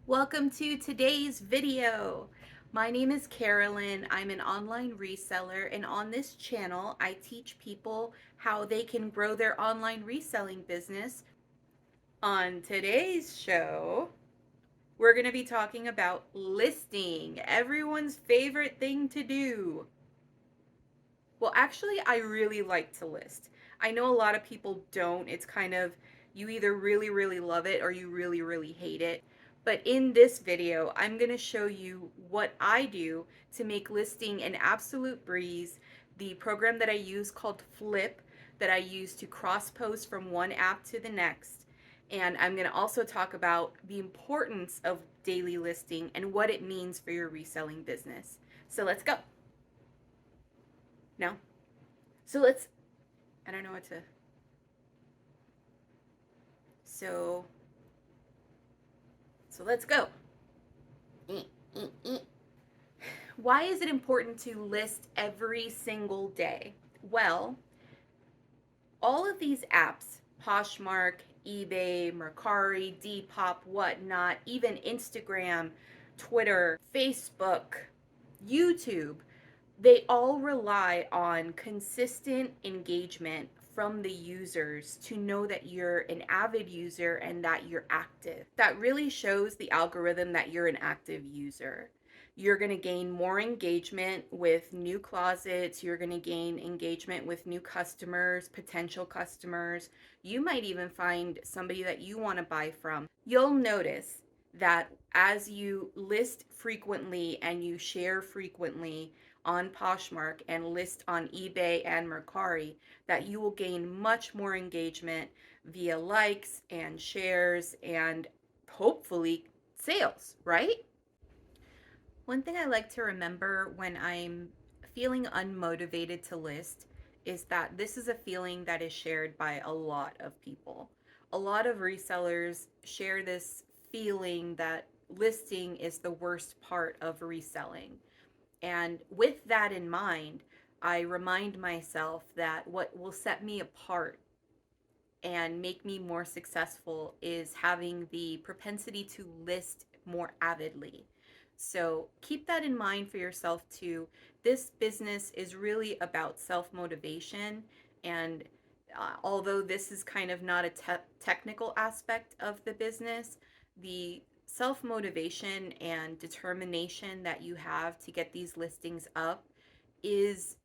Welcome to today's video. My name is Carolyn. I'm an online reseller, and on this channel, I teach people how they can grow their online reselling business. On today's show, we're going to be talking about listing, everyone's favorite thing to do. Well, actually, I really like to list. I know a lot of people don't. It's kind of, you either really, really love it or you really, really hate it. But in this video, I'm going to show you what I do to make listing an absolute breeze. The program that I use called Flyp, that I use to cross post from one app to the next. And I'm going to also talk about the importance of daily listing and what it means for your reselling business. So let's go. No? So I don't know what to, so, so let's go. Why is it important to list every single day? Well, all of these apps, Poshmark, eBay, Mercari, Depop, whatnot, even Instagram, Twitter, Facebook, YouTube, they all rely on consistent engagement from the users to know that you're an avid user and that you're active. That really shows the algorithm that you're an active user. You're going to gain more engagement with new closets. You're going to gain engagement with new customers, potential customers. You might even find somebody that you want to buy from. You'll notice that as you list frequently and you share frequently on Poshmark and list on eBay and Mercari, that you will gain much more engagement via likes and shares and hopefully sales, right? One thing I like to remember when I'm feeling unmotivated to list is that this is a feeling that is shared by a lot of people. A lot of resellers share this feeling that listing is the worst part of reselling. And with that in mind, I remind myself that what will set me apart and make me more successful is having the propensity to list more avidly. So keep that in mind for yourself too. This business is really about self motivation. And although this is kind of not a technical aspect of the business, the self motivation and determination that you have to get these listings up is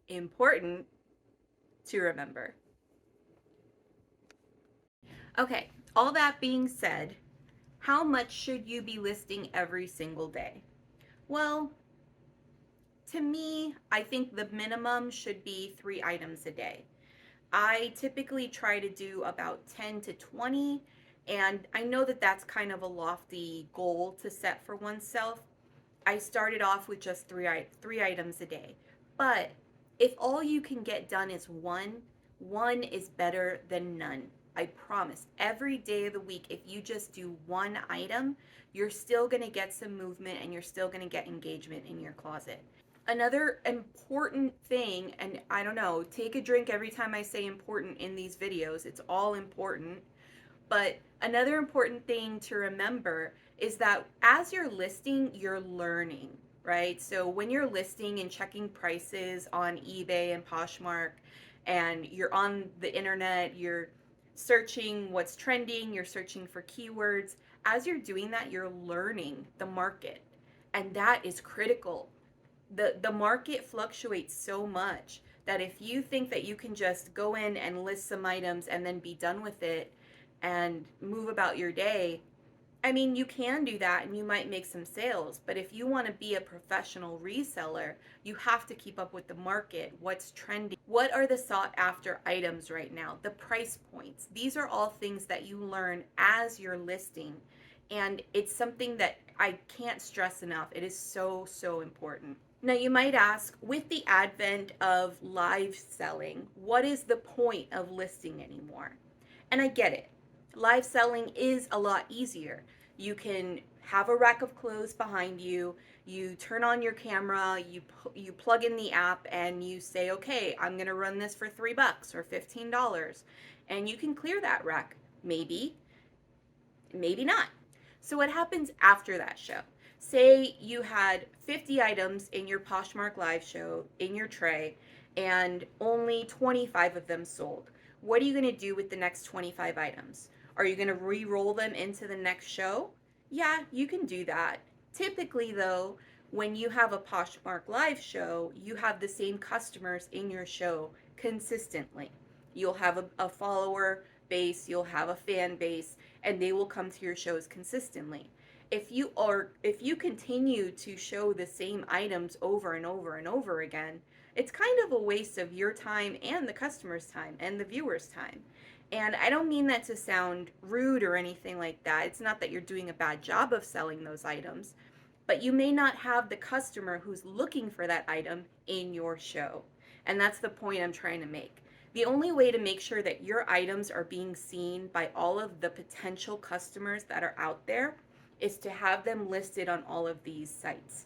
important to remember. Okay, all that being said, how much should you be listing every single day? Well, to me, I think the minimum should be 3 items a day. I typically try to do about 10 to 20, and I know that that's kind of a lofty goal to set for oneself. I started off with just three items a day. But if all you can get done is one is better than none. I promise. Every day of the week, if you just do one item, you're still going to get some movement and you're still going to get engagement in your closet. Another important thing, and I don't know, take a drink every time I say important in these videos, it's all important. But another important thing to remember is that as you're listing, you're learning, right? So when you're listing and checking prices on eBay and Poshmark, and you're on the internet, you're searching what's trending, you're searching for keywords. As you're doing that, you're learning the market, and that is critical. The market fluctuates so much that if you think that you can just go in and list some items and then be done with it and move about your day, I mean, you can do that and you might make some sales, but if you want to be a professional reseller, you have to keep up with the market, what's trending, what are the sought after items right now, the price points. These are all things that you learn as you're listing, and it's something that I can't stress enough. It is so, so important. Now, you might ask, with the advent of live selling, what is the point of listing anymore? And I get it. Live selling is a lot easier. You can have a rack of clothes behind you, you turn on your camera, you plug in the app and you say, okay, I'm going to run this for $3 or $15, and you can clear that rack. Maybe, maybe not. So what happens after that show? Say you had 50 items in your Poshmark live show in your tray and only 25 of them sold. What are you going to do with the next 25 items? Are you going to re-roll them into the next show? Yeah, you can do that. Typically though, when you have a Poshmark live show, you have the same customers in your show consistently. You'll have a follower base, you'll have a fan base, and they will come to your shows consistently. If you continue to show the same items over and over and over again, it's kind of a waste of your time and the customer's time and the viewer's time. And I don't mean that to sound rude or anything like that. It's not that you're doing a bad job of selling those items, but you may not have the customer who's looking for that item in your show. And that's the point I'm trying to make. The only way to make sure that your items are being seen by all of the potential customers that are out there is to have them listed on all of these sites.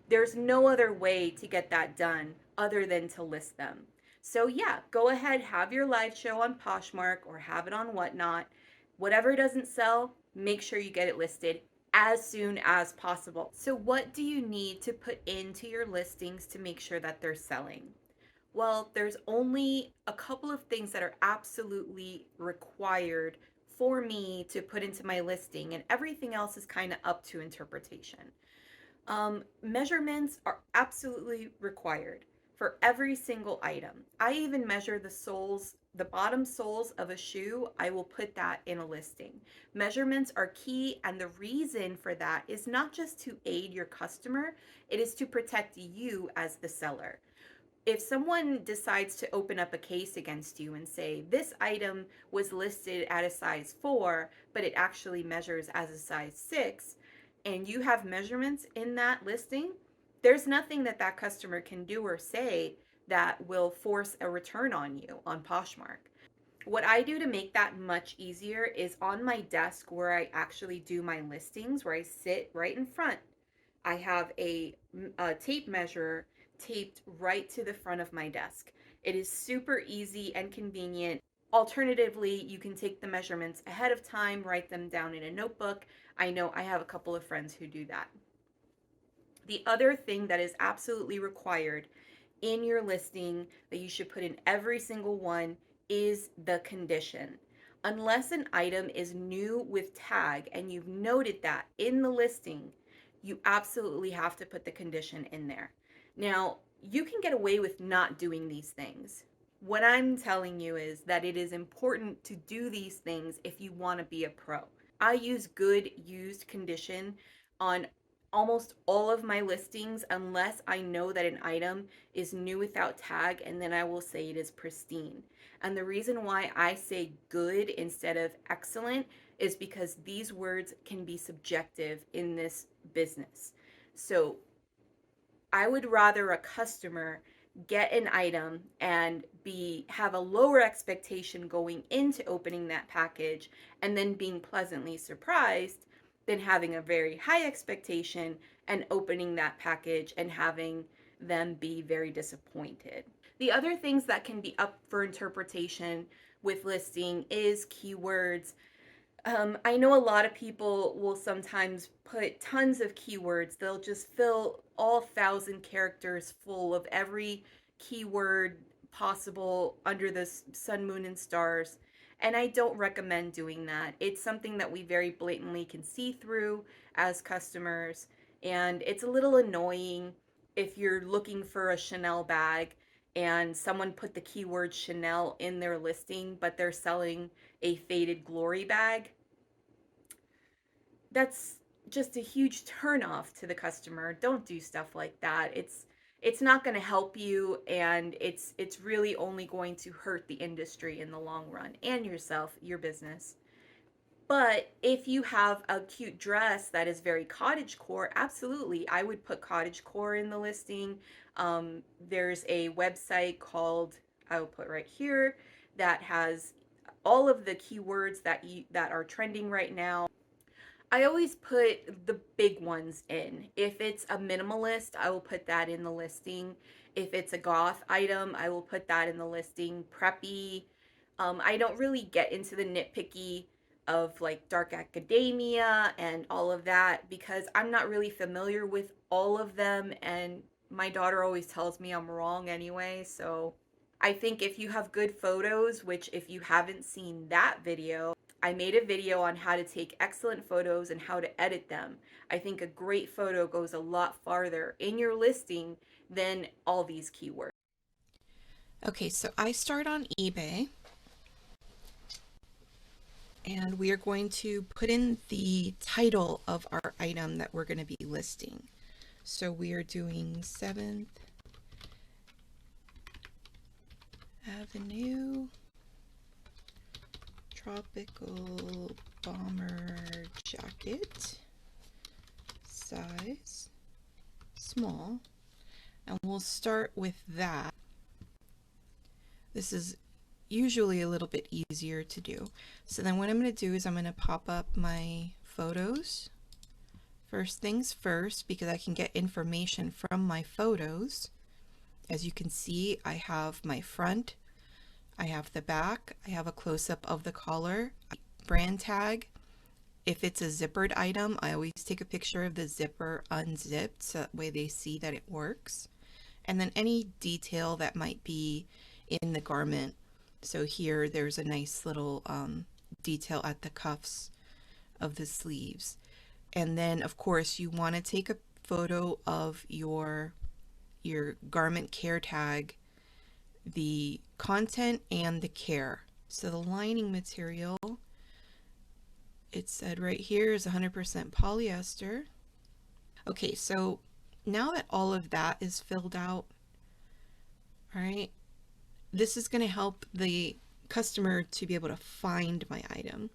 There's no other way to get that done other than to list them. So, yeah, go ahead, have your live show on Poshmark or have it on Whatnot. Whatever doesn't sell, make sure you get it listed as soon as possible. So, what do you need to put into your listings to make sure that they're selling? Well, there's only a couple of things that are absolutely required for me to put into my listing, and everything else is kind of up to interpretation. Measurements are absolutely required for every single item. I even measure the soles, the bottom soles of a shoe. I will put that in a listing. Measurements are key, and the reason for that is not just to aid your customer, it is to protect you as the seller. If someone decides to open up a case against you and say this item was listed at a size 4 but it actually measures as a size 6, and you have measurements in that listing, there's nothing that that customer can do or say that will force a return on you on Poshmark. What I do to make that much easier is on my desk where I actually do my listings, where I sit right in front, I have a tape measure taped right to the front of my desk. It is super easy and convenient. Alternatively, you can take the measurements ahead of time, write them down in a notebook. I know I have a couple of friends who do that. The other thing that is absolutely required in your listing that you should put in every single one is the condition. Unless an item is new with tag and you've noted that in the listing, you absolutely have to put the condition in there. Now, you can get away with not doing these things. What I'm telling you is that it is important to do these things if you want to be a pro. I use good used condition on almost all of my listings unless I know that an item is new without tag, and then I will say it is pristine. And the reason why I say good instead of excellent is because these words can be subjective in this business. So I would rather a customer get an item and have a lower expectation going into opening that package and then being pleasantly surprised than having a very high expectation and opening that package and having them be very disappointed. The other things that can be up for interpretation with listing is keywords. I know a lot of people will sometimes put tons of keywords. They'll just fill all 1,000 characters full of every keyword possible under the sun, moon, and stars. And I don't recommend doing that. It's something that we very blatantly can see through as customers. And it's a little annoying if you're looking for a Chanel bag and someone put the keyword Chanel in their listing, but they're selling a faded glory bag. That's just a huge turnoff to the customer. Don't do stuff like that. It's not going to help you, and it's really only going to hurt the industry in the long run and yourself, your business. But if you have a cute dress that is very cottage core, absolutely, I would put cottage core in the listing. There's a website called, I will put right here, that has all of the keywords that are trending right now. I always put the big ones in. If it's a minimalist, I will put that in the listing. If it's a goth item, I will put that in the listing. Preppy. I don't really get into the nitpicky of like dark academia and all of that, because I'm not really familiar with all of them, and my daughter always tells me I'm wrong anyway. So I think if you have good photos, which if you haven't seen that video, I made a video on how to take excellent photos and how to edit them. I think a great photo goes a lot farther in your listing than all these keywords. Okay, so I start on eBay, and we are going to put in the title of our item that we're going to be listing. So we are doing 7th Avenue Tropical Bomber Jacket, size small, and we'll start with that. This is usually a little bit easier to do. So then what I'm going to do is I'm going to pop up my photos. First things first, because I can get information from my photos. As you can see, I have my front, I have the back, I have a close-up of the collar, brand tag. If it's a zippered item, I always take a picture of the zipper unzipped so that way they see that it works. And then any detail that might be in the garment. So here there's a nice little detail at the cuffs of the sleeves. And then of course you want to take a photo of your garment care tag, the content and the care. So the lining material, it said right here, is 100% polyester. Okay, so now that all of that is filled out, all right, this is going to help the customer to be able to find my item.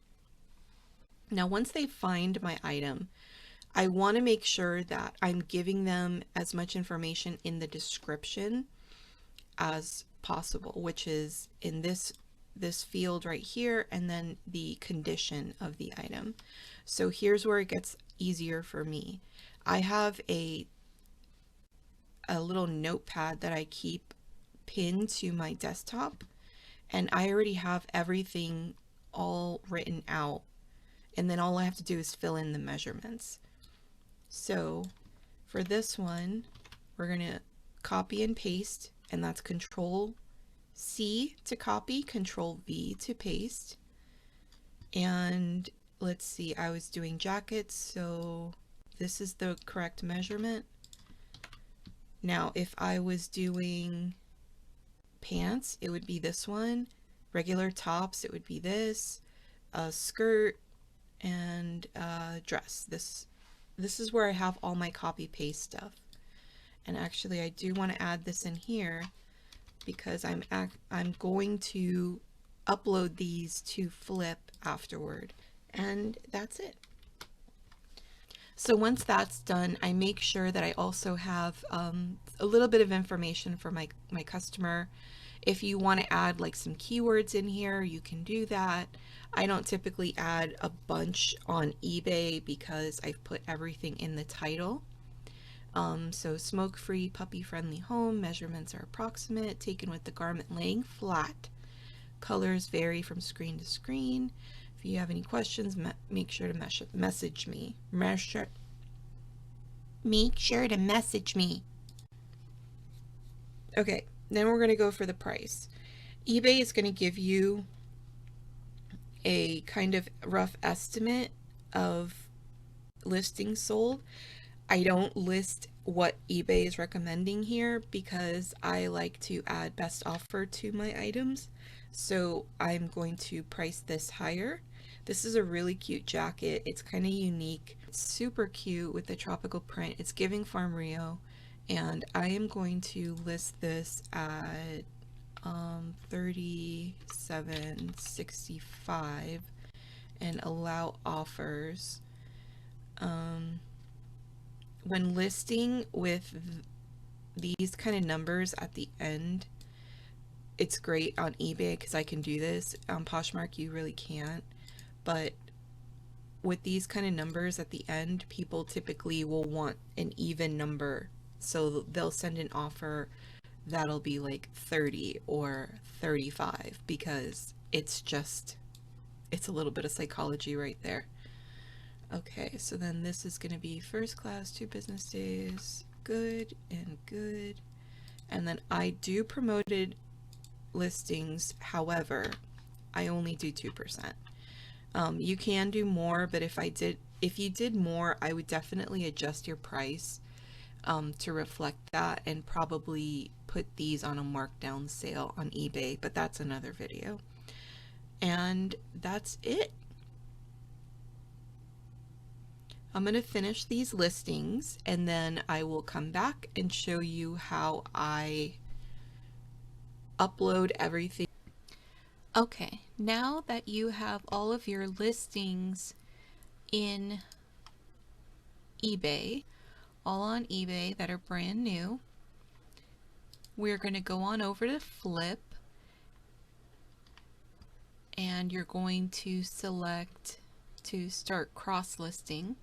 Now, once they find my item, I want to make sure that I'm giving them as much information in the description as possible, which is in this field right here, and then the condition of the item. So here's where it gets easier for me. I have a little notepad that I keep pinned to my desktop, and I already have everything all written out, and then all I have to do is fill in the measurements. So for this one, we're going to copy and paste, and that's Control C to copy, Control V to paste. And let's see, I was doing jackets, so this is the correct measurement. Now, if I was doing pants, it would be this one. Regular tops, it would be this. A skirt and a dress. This is where I have all my copy paste stuff. And actually, I do want to add this in here because I'm going to upload these to Flyp afterward. And that's it. So once that's done, I make sure that I also have a little bit of information for my customer. If you want to add like some keywords in here, you can do that. I don't typically add a bunch on eBay because I've put everything in the title. So smoke-free, puppy-friendly home, measurements are approximate, taken with the garment laying flat. Colors vary from screen to screen. If you have any questions, make sure to message me. Make sure to message me. Okay, then we're going to go for the price. eBay is going to give you a kind of rough estimate of listings sold. I don't list what eBay is recommending here because I like to add best offer to my items. So I'm going to price this higher. This is a really cute jacket. It's kind of unique. It's super cute with the tropical print. It's giving Farm Rio. And I am going to list this at $37.65 and allow offers. When listing with these kind of numbers at the end, it's great on eBay because I can do this. On Poshmark, you really can't. But with these kind of numbers at the end, people typically will want an even number. So they'll send an offer that'll be like 30 or 35 because it's just it's a little bit of psychology right there. Okay, so then this is going to be first class, 2 business days, good and good. And then I do promoted listings, however, I only do 2%. You can do more, but if you did more, I would definitely adjust your price to reflect that, and probably put these on a markdown sale on eBay, but that's another video. And that's it. I'm going to finish these listings and then I will come back and show you how I upload everything. Okay, now that you have all of your listings in eBay, all on eBay that are brand new, we're going to go on over to Flyp, and you're going to select to start cross-listing,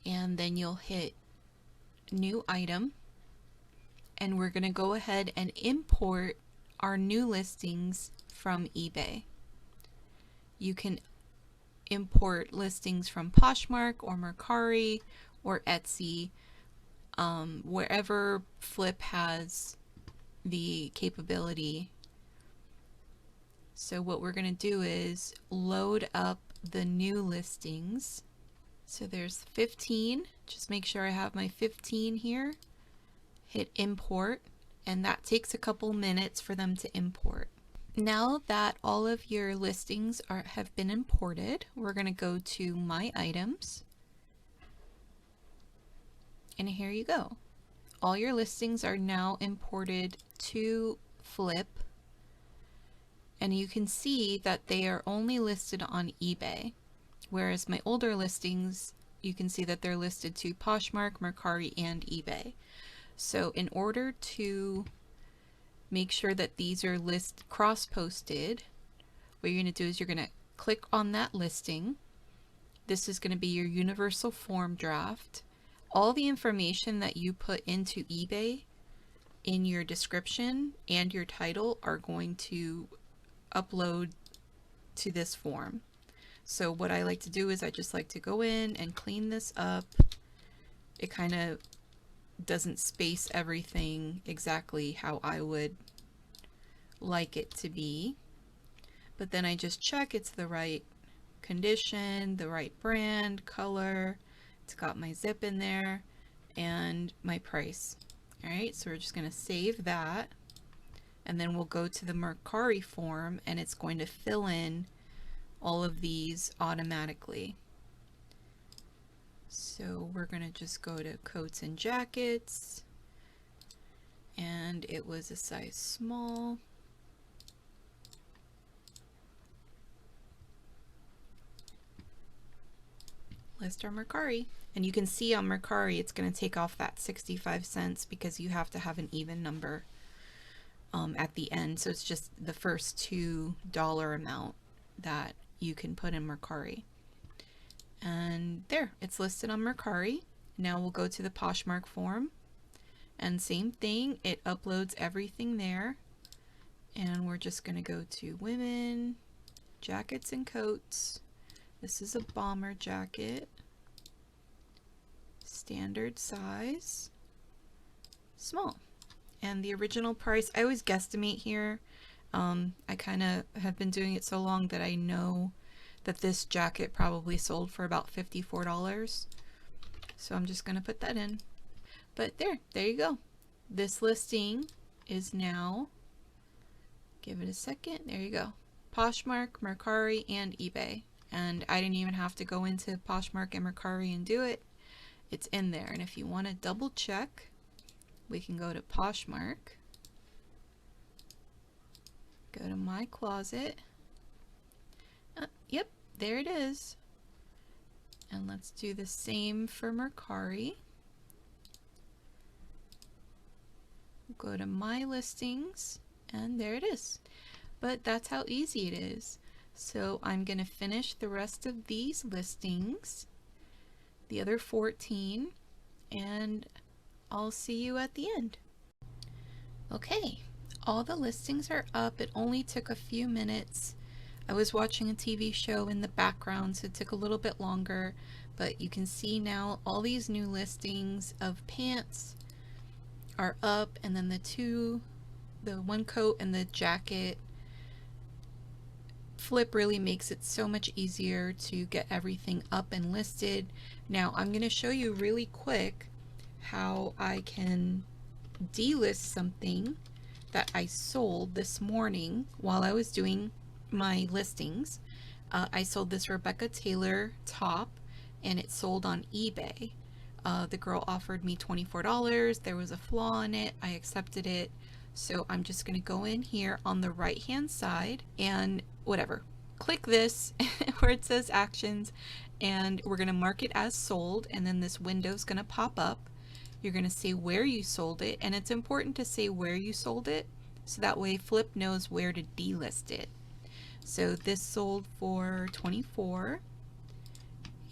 and then you'll hit new item, and we're going to go ahead and import our new listings from eBay. You can import listings from Poshmark or Mercari or Etsy, wherever Flyp has the capability. So what we're going to do is load up the new listings. So there's 15. Just make sure I have my 15 here. Hit import, and that takes a couple minutes for them to import. Now that all of your listings have been imported, we're going to go to My Items. And here you go. All your listings are now imported to Flyp. And you can see that they are only listed on eBay. Whereas my older listings, you can see that they're listed to Poshmark, Mercari, and eBay. So in order to make sure that these are cross-posted, what you're going to do is you're going to click on that listing. This is going to be your universal form draft. All the information that you put into eBay in your description and your title are going to upload to this form. So what I like to do is I just like to go in and clean this up. It kind of doesn't space everything exactly how I would like it to be. But then I just check it's the right condition, the right brand, color, it's got my zip in there, and my price. Alright, so we're just going to save that. And then we'll go to the Mercari form, and it's going to fill in all of these automatically. So we're going to just go to coats and jackets, and it was a size small. List our Mercari, and you can see on Mercari it's going to take off that 65 cents because you have to have an even number at the end, so it's just the first $2 amount that you can put in Mercari. And there, it's listed on Mercari. Now we'll go to the Poshmark form, and same thing, it uploads everything there. And we're just going to go to women, jackets and coats. This is a bomber jacket, standard size, small. And the original price, I always guesstimate here. I kind of have been doing it so long that I know that this jacket probably sold for about $54. So I'm just going to put that in. But there you go. This listing is now, give it a second, there you go. Poshmark, Mercari, and eBay. And I didn't even have to go into Poshmark and Mercari and do it. It's in there. And if you want to double check, we can go to Poshmark, go to My Closet. Yep, there it is. And let's do the same for Mercari. Go to My Listings, and there it is. But that's how easy it is. So I'm going to finish the rest of these listings, the other 14, and I'll see you at the end. Okay, All the listings are up. It only took a few minutes. I was watching a TV show in the background, so it took a little bit longer, but you can see now all these new listings of pants are up, and then the one coat and the jacket. Flyp really makes it so much easier to get everything up and listed. Now I'm going to show you really quick how I can delist something that I sold this morning while I was doing my listings. I sold this Rebecca Taylor top, and it sold on eBay. The girl offered me $24. There was a flaw in it. I accepted it. So I'm just going to go in here on the right hand side and whatever. Click this where it says actions, and we're going to mark it as sold, and then this window is going to pop up. You're going to say where you sold it, and it's important to say where you sold it so that way Flyp knows where to delist it. So this sold for $24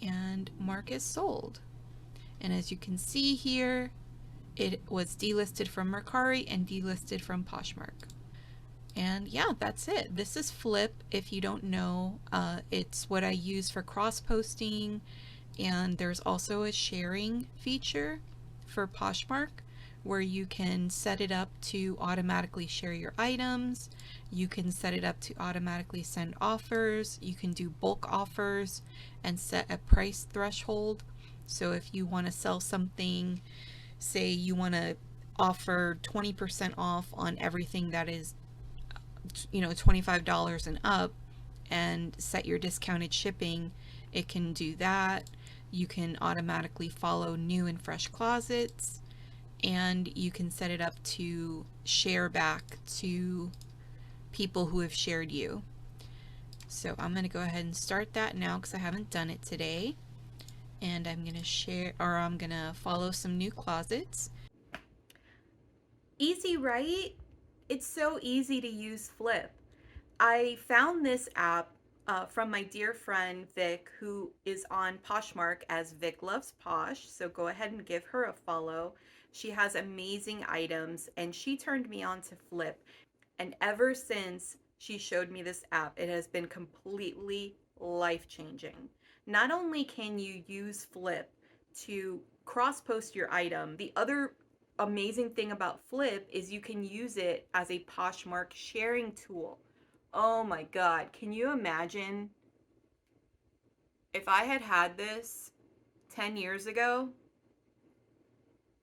and mark as sold. And as you can see here, it was delisted from Mercari and delisted from Poshmark. And yeah, that's it. This is Flyp. If you don't know, it's what I use for cross-posting, and there's also a sharing feature for Poshmark where you can set it up to automatically share your items. You can set it up to automatically send offers. You can do bulk offers and set a price threshold. So if you want to sell something, say you want to offer 20% off on everything that is, $25 and up, and set your discounted shipping, it can do that. You can automatically follow new and fresh closets, and you can set it up to share back to people who have shared you. So I'm going to go ahead and start that now because I haven't done it today. And I'm going to follow some new closets. Easy, right? It's so easy to use Flyp. I found this app from my dear friend Vic, who is on Poshmark as Vic Loves Posh. So go ahead and give her a follow. She has amazing items, and she turned me on to Flyp. And ever since she showed me this app, it has been completely life changing. Not only can you use Flyp to cross post your item, the other amazing thing about Flyp is you can use it as a Poshmark sharing tool. Oh my God, can you imagine if I had had this 10 years ago?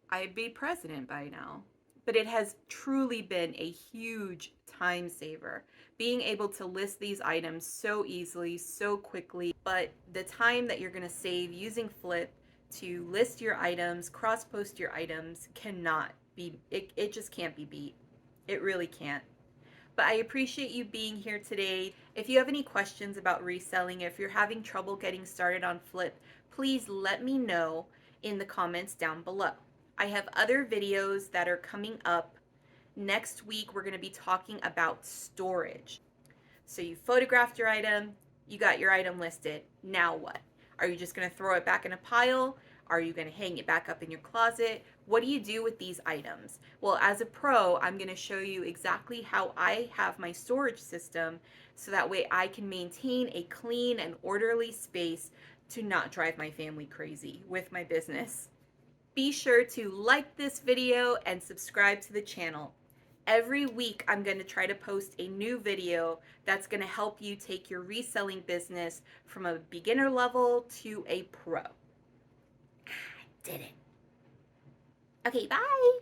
I'd be president by now. But it has truly been a huge time saver, being able to list these items so easily, so quickly. But the time that you're going to save using Flyp to list your items, cross post your items, cannot be, it just can't be beat. It really can't. But I appreciate you being here today. If you have any questions about reselling, if you're having trouble getting started on Flyp, please let me know in the comments down below. I have other videos that are coming up. Next week, we're going to be talking about storage. So you photographed your item, you got your item listed. Now what? Are you just going to throw it back in a pile? Are you going to hang it back up in your closet? What do you do with these items? Well, as a pro, I'm going to show you exactly how I have my storage system so that way I can maintain a clean and orderly space to not drive my family crazy with my business. Be sure to like this video and subscribe to the channel. Every week, I'm going to try to post a new video that's going to help you take your reselling business from a beginner level to a pro. I did it. Okay, bye.